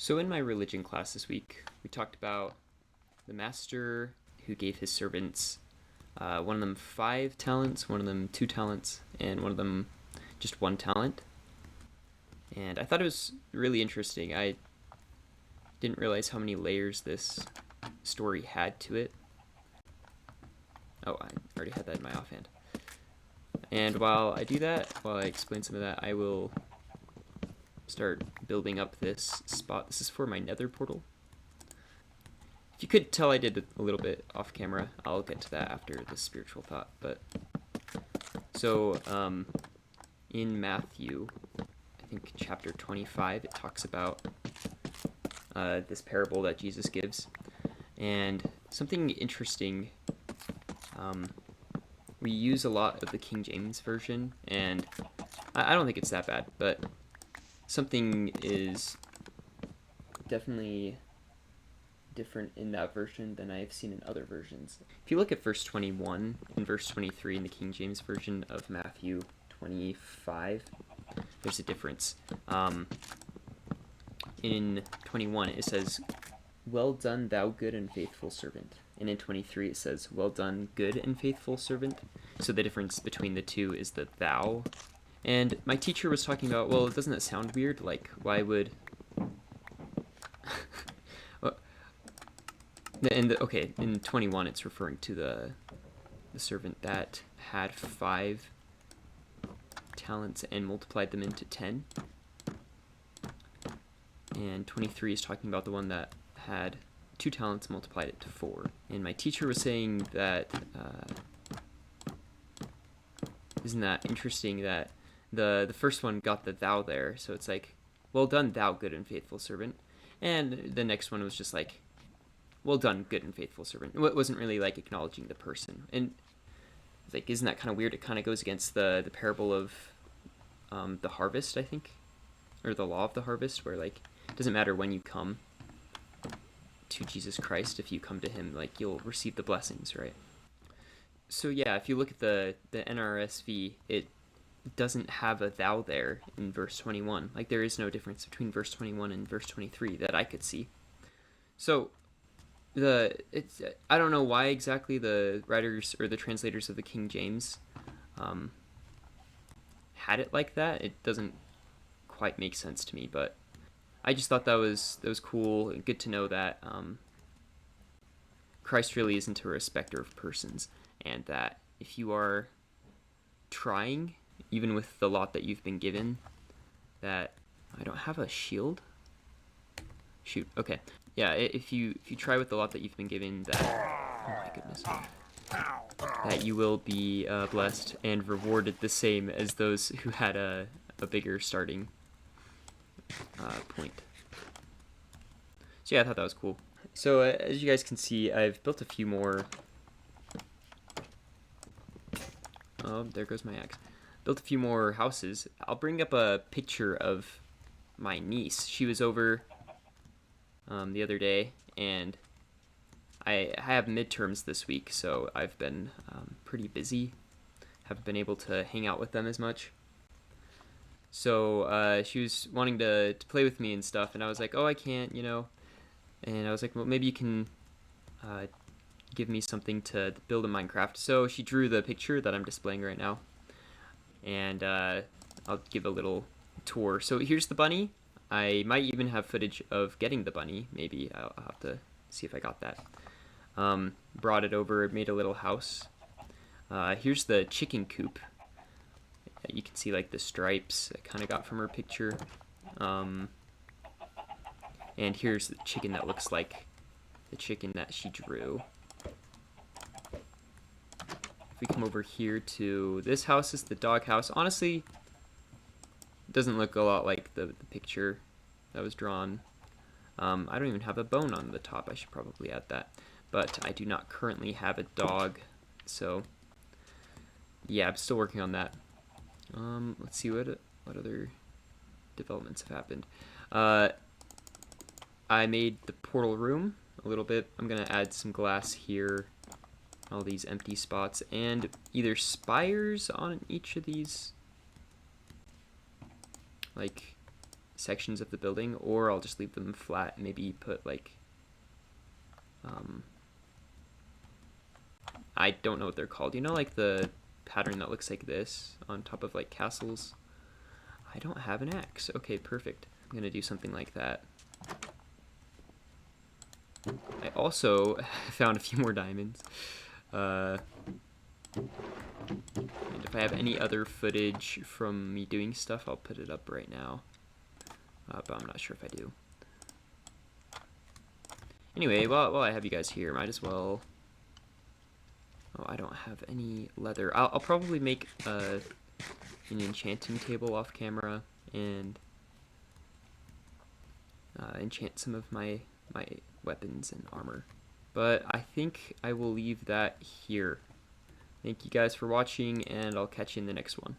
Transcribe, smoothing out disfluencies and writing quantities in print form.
So in my religion class this week, we talked about the master who gave his servants one of them 5 talents, one of them 2 talents, and one of them just 1 talent. And I thought it was really interesting. I didn't realize how many layers this story had to it. Oh, I already had that in my offhand. And while I do that, while I explain some of that, I will start building up this spot. This is for my nether portal. If you could tell I did a little bit off camera, I'll get to that after the spiritual thought. But so in Matthew, I think chapter 25, it talks about this parable that Jesus gives. And something interesting, we use a lot of the King James Version, and I don't think it's that bad, but something is definitely different in that version than I've seen in other versions. If you look at verse 21 and verse 23 in the King James Version of Matthew 25, there's a difference. In 21 it says, "Well done, thou good and faithful servant." And in 23 it says, "Well done, good and faithful servant." So the difference between the two is the thou. And my teacher was talking about, well, doesn't that sound weird? Like, why would... okay, in 21 it's referring to the servant that had 5 talents and multiplied them into 10. And 23 is talking about the one that had 2 talents, multiplied it to 4. And my teacher was saying that isn't that interesting that the first one got the thou there, so it's like, well done, thou good and faithful servant. And the next one was just like, well done, good and faithful servant. It wasn't really like acknowledging the person. And it's like, isn't that kind of weird? It kind of goes against the parable of the harvest, I think, or the law of the harvest, where like it doesn't matter when you come to Jesus Christ, if you come to him, like you'll receive the blessings, right? So yeah, if you look at the NRSV, it doesn't have a thou there in verse 21. Like there is no difference between verse 21 and verse 23 that I could see. So I don't know why exactly the writers or the translators of the King James had it like that. It doesn't quite make sense to me, but I just thought that was cool. Good to know that Christ really isn't a respecter of persons, and that if you are trying, even with the lot that you've been given, that I don't have a shield. Shoot. Okay. Yeah. If you try with the lot that you've been given, that, oh my goodness, that you will be blessed and rewarded the same as those who had a bigger starting point. So yeah, I thought that was cool. So as you guys can see, I've built a few more. Oh, there goes my axe. Built a few more houses. I'll bring up a picture of my niece. She was over the other day, and I have midterms this week, so I've been pretty busy. Haven't been able to hang out with them as much. So she was wanting to play with me and stuff, and I was like, oh, I can't, you know. And I was like, well, maybe you can give me something to build in Minecraft. So she drew the picture that I'm displaying right now, and I'll give a little tour. So here's the bunny. I might even have footage of getting the bunny. Maybe I'll have to see if I got that. Brought it over, made a little house. Here's the chicken coop. You can see like the stripes I kind of got from her picture. And here's the chicken that looks like the chicken that she drew. If we come over here to this house, is the dog house. Honestly, it doesn't look a lot like the picture that was drawn. I don't even have a bone on the top. I should probably add that. But I do not currently have a dog, so yeah, I'm still working on that. Let's see what other developments have happened. I made the portal room a little bit. I'm gonna add some glass here, all these empty spots, and either spires on each of these, like sections of the building, or I'll just leave them flat and maybe put like, I don't know what they're called. You know, like the pattern that looks like this on top of like castles? I don't have an axe. Okay, perfect. I'm gonna do something like that. I also found a few more diamonds. And if I have any other footage from me doing stuff, I'll put it up right now. But I'm not sure if I do. Anyway, while I have you guys here, might as well... Oh, I don't have any leather. I'll probably make an enchanting table off camera and enchant some of my weapons and armor. But I think I will leave that here. Thank you guys for watching, and I'll catch you in the next one.